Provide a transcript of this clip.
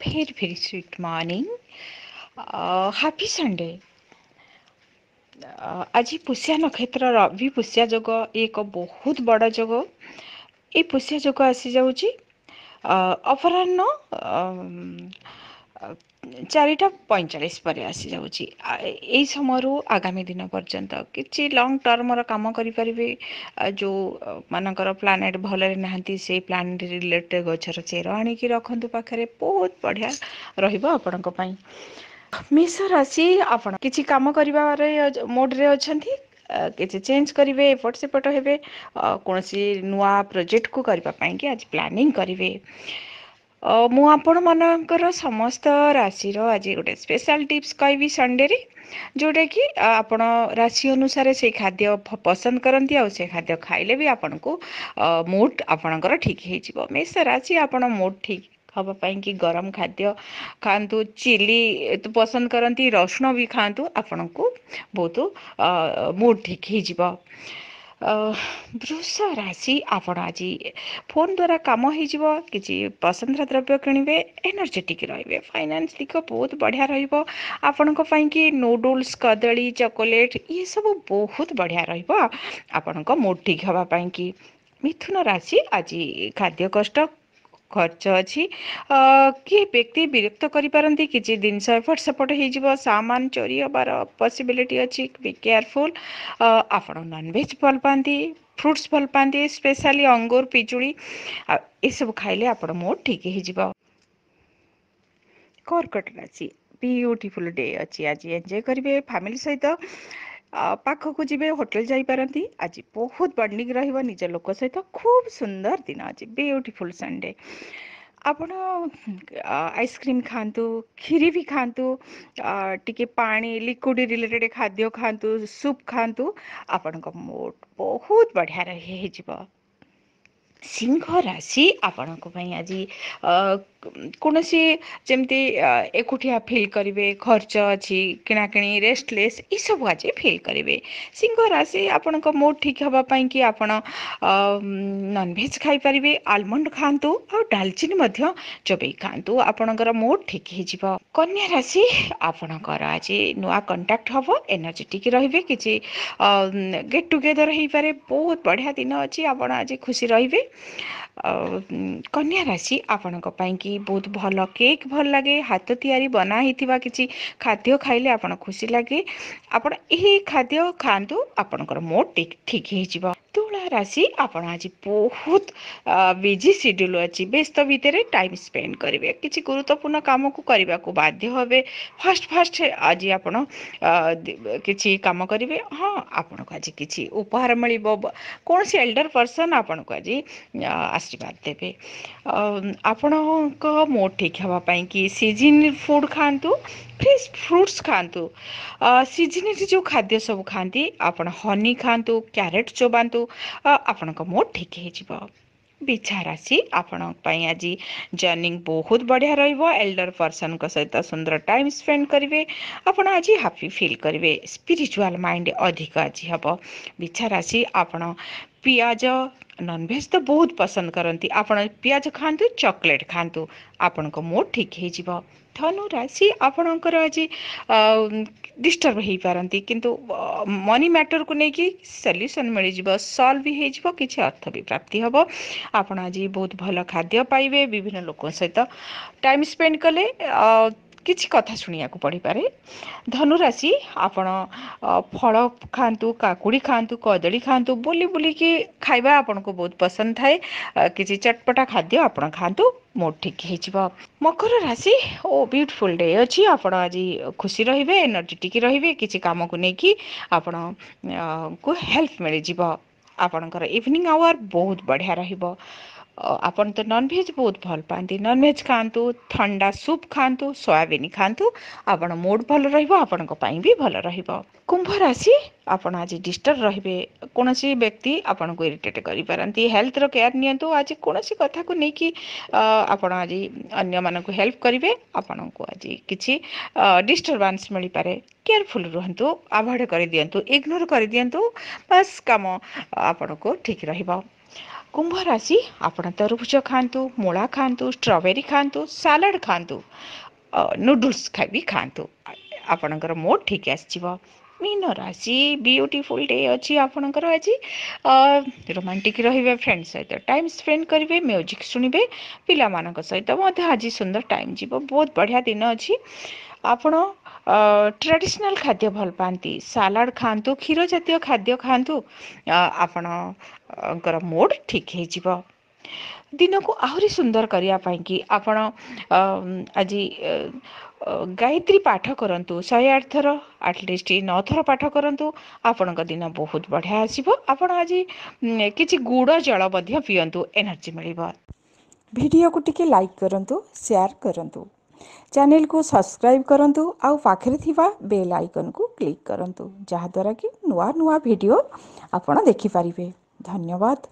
very sweet morning. Happy Sunday. ଆଜି ପୁଷ୍ୟା ନକ୍ଷତ୍ର ରବି ପୁଷ୍ୟା ଯୋଗ ଏକ ବହୁତ ବଡ଼ ଯୋଗ। এই ପୁଷ୍ୟା ଯୋଗ ଆସିଯାଉଛି ଅପରାହ୍ନ 4:45 ପରେ ଆସିଯାଉଛି। ଏହି ସମୟରୁ ଆଗାମୀ ଦିନ ପର୍ଯ୍ୟନ୍ତ କିଛି ଲଙ୍ଗ ଟର୍ମର କାମ କରିପାରିବେ। ଯେଉଁ ମାନଙ୍କର ପ୍ଲାନେଟ୍ ଭଲରେ ନାହାନ୍ତି ସେଇ ପ୍ଲାନେଟ୍ ରିଲେଟେଡ୍ ଗଛର ଚେର ଆଣିକି ରଖନ୍ତୁ ପାଖରେ, ବହୁତ ବଢ଼ିଆ ରହିବ ଆପଣଙ୍କ ପାଇଁ। ମେଷ ରାଶି, ଆପଣ କିଛି କାମ କରିବାରେ ମୋଡ଼ରେ ଅଛନ୍ତି। କିଛି ଚେଞ୍ଜ କରିବେ, ଏପଟ ସେପଟ ହେବେ, କୌଣସି ନୂଆ ପ୍ରୋଜେକ୍ଟକୁ କରିବା ପାଇଁକି ଆଜି ପ୍ଲାନିଂ କରିବେ। ମୁଁ ଆପଣମାନଙ୍କର ସମସ୍ତ ରାଶିର ଆଜି ଗୋଟେ ସ୍ପେଶାଲ ଟିପ୍ସ କହିବି ସଣ୍ଡେରେ, ଯେଉଁଟାକି ଆପଣ ରାଶି ଅନୁସାରେ ସେଇ ଖାଦ୍ୟ ପସନ୍ଦ କରନ୍ତି ଆଉ ସେ ଖାଦ୍ୟ ଖାଇଲେ ବି ଆପଣଙ୍କୁ ମୁଡ୍ ଆପଣଙ୍କର ଠିକ୍ ହେଇଯିବ। ମେଷ ରାଶି, ଆପଣ ମୁଡ୍ ଠିକ୍ ହେବା ପାଇଁକି ଗରମ ଖାଦ୍ୟ ଖାଆନ୍ତୁ, ଚିଲି ପସନ୍ଦ କରନ୍ତି ରସୁଣ ବି ଖାଆନ୍ତୁ, ଆପଣଙ୍କୁ ବହୁତ ମୁଡ୍ ଠିକ୍ ହେଇଯିବ। ବୃଷ ରାଶି, ଆପଣ ଆଜି ଫୋନ୍ ଦ୍ୱାରା କାମ ହେଇଯିବ, କିଛି ପସନ୍ଦର ଦ୍ରବ୍ୟ କିଣିବେ, ଏନର୍ଜେଟିକ୍ ରହିବେ, ଫାଇନାନ୍ସ ଦିଗ ବହୁତ ବଢ଼ିଆ ରହିବ ଆପଣଙ୍କ ପାଇଁକି। ନୁଡୁଲ୍ସ, କଦଳୀ, ଚକୋଲେଟ୍ ଏସବୁ ବହୁତ ବଢ଼ିଆ ରହିବ ଆପଣଙ୍କ ମୁଡ୍ ଠିକ୍ ହେବା ପାଇଁକି। ମିଥୁନ ରାଶି, ଆଜି ଖାଦ୍ୟ କଷ୍ଟ ଖର୍ଚ୍ଚ ଅଛି, କିଏ ବ୍ୟକ୍ତି ବିରକ୍ତ କରିପାରନ୍ତି, କିଛି ଜିନିଷ ଏପଟ ସେପଟ ହେଇଯିବ, ସାମାନ ଚୋରି ହେବାର ପସିବିଲିଟି ଅଛି, ବି କେୟାରଫୁଲ୍। ଆପଣ ନନଭେଜ୍ ଭଲ ପାଆନ୍ତି, ଫ୍ରୁଟ୍ସ ଭଲ ପାଆନ୍ତି, ସ୍ପେଶାଲି ଅଙ୍ଗୁର, ପିଜୁଳି ଏସବୁ ଖାଇଲେ ଆପଣ ମୁଡ୍ ଠିକ୍ ହେଇଯିବ। କର୍କଟ ରାଶି, ବିୟୁଟିଫୁଲ୍ ଡେ ଅଛି ଆଜି, ଏନ୍ଜୟ କରିବେ ଫ୍ୟାମିଲି ସହିତ। ପାଖକୁ ଯିବେ, ହୋଟେଲ ଯାଇପାରନ୍ତି, ଆଜି ବହୁତ ବଣ୍ଡିଂ ରହିବ ନିଜ ଲୋକ ସହିତ, ଖୁବ୍ ସୁନ୍ଦର ଦିନ ଅଛି, ବିୟୁଟିଫୁଲ୍ ସଣ୍ଡେ। ଆପଣ ଆଇସ୍କ୍ରିମ୍ ଖାଆନ୍ତୁ, କ୍ଷୀରି ବି ଖାଆନ୍ତୁ, ଟିକେ ପାଣି ଲିକ୍ୱିଡ଼ ରିଲେଟେଡ୍ ଖାଦ୍ୟ ଖାଆନ୍ତୁ, ସୁପ୍ ଖାଆନ୍ତୁ, ଆପଣଙ୍କ ମୁଡ୍ ବହୁତ ବଢ଼ିଆ ହେଇଯିବ। ସିଂହ ରାଶି, ଆପଣଙ୍କ ପାଇଁ ଆଜି କୌଣସି ଯେମିତି ଏକୁଟିଆ ଫିଲ୍ କରିବେ, ଖର୍ଚ୍ଚ ଅଛି, କିଣାକିଣି, ରେଷ୍ଟଲେସ୍ ଏସବୁ ଆଜି ଫିଲ୍ କରିବେ। ସିଂହ ରାଶି, ଆପଣଙ୍କ ମୁଡ୍ ଠିକ୍ ହେବା ପାଇଁକି ଆପଣ ନନଭେଜ୍ ଖାଇପାରିବେ, ଆଲମଣ୍ଡ ଖାଆନ୍ତୁ ଆଉ ଡାଲଚିନି ମଧ୍ୟ ଚୋବେଇ ଖାଆନ୍ତୁ, ଆପଣଙ୍କର ମୁଡ୍ ଠିକ୍ ହେଇଯିବ। କନ୍ୟା ରାଶି, ଆପଣଙ୍କର ଆଜି ନୂଆ କଣ୍ଟାକ୍ଟ ହେବ, ଏନର୍ଜେଟିକ୍ ରହିବେ, କିଛି ଗେଟ୍ ଟୁଗେଦର ହେଇପାରେ, ବହୁତ ବଢ଼ିଆ ଦିନ ଅଛି, ଆପଣ ଆଜି ଖୁସି ରହିବେ। କନ୍ୟା ରାଶି, ଆପଣଙ୍କ ପାଇଁକି ବହୁତ ଭଲ କେକ୍ ଭଲ ଲାଗେ, ହାତ ତିଆରି ବନା ହେଇଥିବା କିଛି ଖାଦ୍ୟ ଖାଇଲେ ଆପଣ ଖୁସି ଲାଗେ, ଆପଣ ଏହି ଖାଦ୍ୟ ଖାଆନ୍ତୁ, ଆପଣଙ୍କର ମୁଡ୍ ଠିକ୍ ହେଇଯିବ। ତୁଳା ରାଶି, ଆପଣ ଆଜି ବହୁତ ବିଜି ସିଡ୍ୟୁଲ୍ ଅଛି, ବ୍ୟସ୍ତ ଭିତରେ ଟାଇମ୍ ସ୍ପେଣ୍ଡ କରିବେ, କିଛି ଗୁରୁତ୍ୱପୂର୍ଣ୍ଣ କାମକୁ କରିବାକୁ ବାଧ୍ୟ ହେବେ। ଫାଷ୍ଟ ଆଜି ଆପଣ କିଛି କାମ କରିବେ, ହଁ ଆପଣଙ୍କୁ ଆଜି କିଛି ଉପହାର ମିଳିବ, କୌଣସି ଏଲ୍ଡର ପର୍ସନ୍ ଆପଣଙ୍କୁ ଆଜି ଆଶୀର୍ବାଦ ଦେବେ। ଆପଣଙ୍କ ମୁଡ୍ ଠିକ୍ ହେବା ପାଇଁକି ସିଜନ୍ ଫୁଡ଼୍ ଖାଆନ୍ତୁ, ଫ୍ରେଶ୍ ଫ୍ରୁଟ୍ସ ଖାଆନ୍ତୁ, ସିଜନରେ ଯେଉଁ ଖାଦ୍ୟ ସବୁ ଖାଆନ୍ତି ଆପଣ ହନି ଖାଆନ୍ତୁ, କ୍ୟାରେଟ୍ ଚୋବାନ୍ତୁ, ଆପଣଙ୍କ ମୁଡ୍ ଠିକ୍ ହେଇଯିବ। ବିଛା ରାଶି, ଆପଣଙ୍କ ପାଇଁ ଆଜି ଜର୍ଣ୍ଣିଂ ବହୁତ ବଢ଼ିଆ ରହିବ, ଏଲ୍ଡର ପର୍ସନଙ୍କ ସହିତ ସୁନ୍ଦର ଟାଇମ୍ ସ୍ପେଣ୍ଡ କରିବେ, ଆପଣ ଆଜି ହାପି ଫିଲ୍ କରିବେ, ସ୍ପିରିଚୁଆଲ୍ ମାଇଣ୍ଡ ଅଧିକ ଆଜି ହେବ। ବିଛା ରାଶି, ଆପଣ ପିଆଜ, ନନଭେଜ୍ ତ ବହୁତ ପସନ୍ଦ କରନ୍ତି, ଆପଣ ପିଆଜ ଖାଆନ୍ତୁ, ଚକୋଲେଟ୍ ଖାଆନ୍ତୁ, ଆପଣଙ୍କ ମୁଡ୍ ଠିକ୍ ହେଇଯିବ। ଧନୁ ରାଶି, ଆପଣଙ୍କର ଆଜି ଡିଷ୍ଟର୍ବ ହେଇପାରନ୍ତି, କିନ୍ତୁ ମନି ମ୍ୟାଟରକୁ ନେଇକି ସଲ୍ୟୁସନ୍ ମିଳିଯିବ, ସଲ୍ଭ ବି ହେଇଯିବ, କିଛି ଅର୍ଥ ବି ପ୍ରାପ୍ତି ହେବ, ଆପଣ ଆଜି ବହୁତ ଭଲ ଖାଦ୍ୟ ପାଇବେ, ବିଭିନ୍ନ ଲୋକଙ୍କ ସହିତ ଟାଇମ୍ ସ୍ପେଣ୍ଡ କଲେ କିଛି କଥା ଶୁଣିବାକୁ ପଡ଼ିପାରେ। ଧନୁରାଶି, ଆପଣ ଫଳ ଖାଆନ୍ତୁ, କାକୁଡ଼ି ଖାଆନ୍ତୁ, କଦଳୀ ଖାଆନ୍ତୁ, ବୁଲିକି ଖାଇବା ଆପଣଙ୍କୁ ବହୁତ ପସନ୍ଦ ଥାଏ, କିଛି ଚଟପଟା ଖାଦ୍ୟ ଆପଣ ଖାଆନ୍ତୁ, ମୁଡ୍ ଠିକ୍ ହେଇଯିବ। ମକର ରାଶି, ବିୟୁଟିଫୁଲ୍ ଡେ ଅଛି, ଆପଣ ଆଜି ଖୁସି ରହିବେ, ଏନର୍ଜେଟିକ୍ ରହିବେ, କିଛି କାମକୁ ନେଇକି ଆପଣଙ୍କୁ ହେଲ୍ପ ମିଳିଯିବ, ଆପଣଙ୍କର ଇଭିନିଂ ଆୱାର ବହୁତ ବଢ଼ିଆ ରହିବ। ଆପଣ ତ ନନଭେଜ୍ ବହୁତ ଭଲ ପାଆନ୍ତି, ନନଭେଜ୍ ଖାଆନ୍ତୁ, ଥଣ୍ଡା ସୁପ୍ ଖାଆନ୍ତୁ, ସୋୟାବିନ୍ ଖାଆନ୍ତୁ, ଆପଣ ମୁଡ୍ ଭଲ ରହିବ, ଆପଣଙ୍କ ପାଇଁ ବି ଭଲ ରହିବ। କୁମ୍ଭ ରାଶି, ଆପଣ ଆଜି ଡିଷ୍ଟର୍ବ ରହିବେ, କୌଣସି ବ୍ୟକ୍ତି ଆପଣଙ୍କୁ ଇରିଟେଟ୍ କରିପାରନ୍ତି, ହେଲ୍ଥର କେୟାର ନିଅନ୍ତୁ, ଆଜି କୌଣସି କଥାକୁ ନେଇକି ଆପଣ ଆଜି ଅନ୍ୟମାନଙ୍କୁ ହେଲ୍ପ କରିବେ, ଆପଣଙ୍କୁ ଆଜି କିଛି ଡିଷ୍ଟର୍ବାନ୍ସ ମିଳିପାରେ, କେୟାରଫୁଲ୍ ରୁହନ୍ତୁ, ଆଭଏଡ଼୍ କରିଦିଅନ୍ତୁ, ଇଗ୍ନୋର କରିଦିଅନ୍ତୁ, ବାସ୍ କାମ ଆପଣଙ୍କୁ ଠିକ୍ ରହିବ। कुंभ राशि आपण तरबुज खातु, मूला खातु, स्ट्रॉबेरी खातु, सालाड खातु, नूडल्स भी खातु, आपणकर मोड ठीक आसीजिवो। मीन राशि ब्यूटीफुल डे अच्छी आपणकर आज रोमांटिक रहिबे, फ्रेंड सहित टाइम स्पेंड करेंगे, म्यूजिक शुणिबे, पिला मानक सहित आज सुंदर टाइम जीव, बहुत बढ़िया दिन अच्छी। आपण ट्रेडिशनल खाद्य भल पाती, सालाड खातु, क्षीर जातीय खाद्य खातु, आपणकर मोड ठीक हो दिन को आहरी सुंदर करने कि आपण आज गायत्री पाठ करंतु 108 थर, एटलिस्ट 9 थर पाठ करंतु, आपण दिन बहुत बढ़िया आसीबो। आपण आज किछि गुड़ जल मध्य पियंतु, एनर्जी मिलिबो। वीडियो को टिके लाइक करंतु, शेयर करंतु, चैनल को सब्सक्राइब करंतु, आउ पाखरे थिबा बेल आइकन को क्लिक करंतु, जहा द्वारा कि नुआ नुआ वीडियो आपण देखि परिबे। धन्यवाद।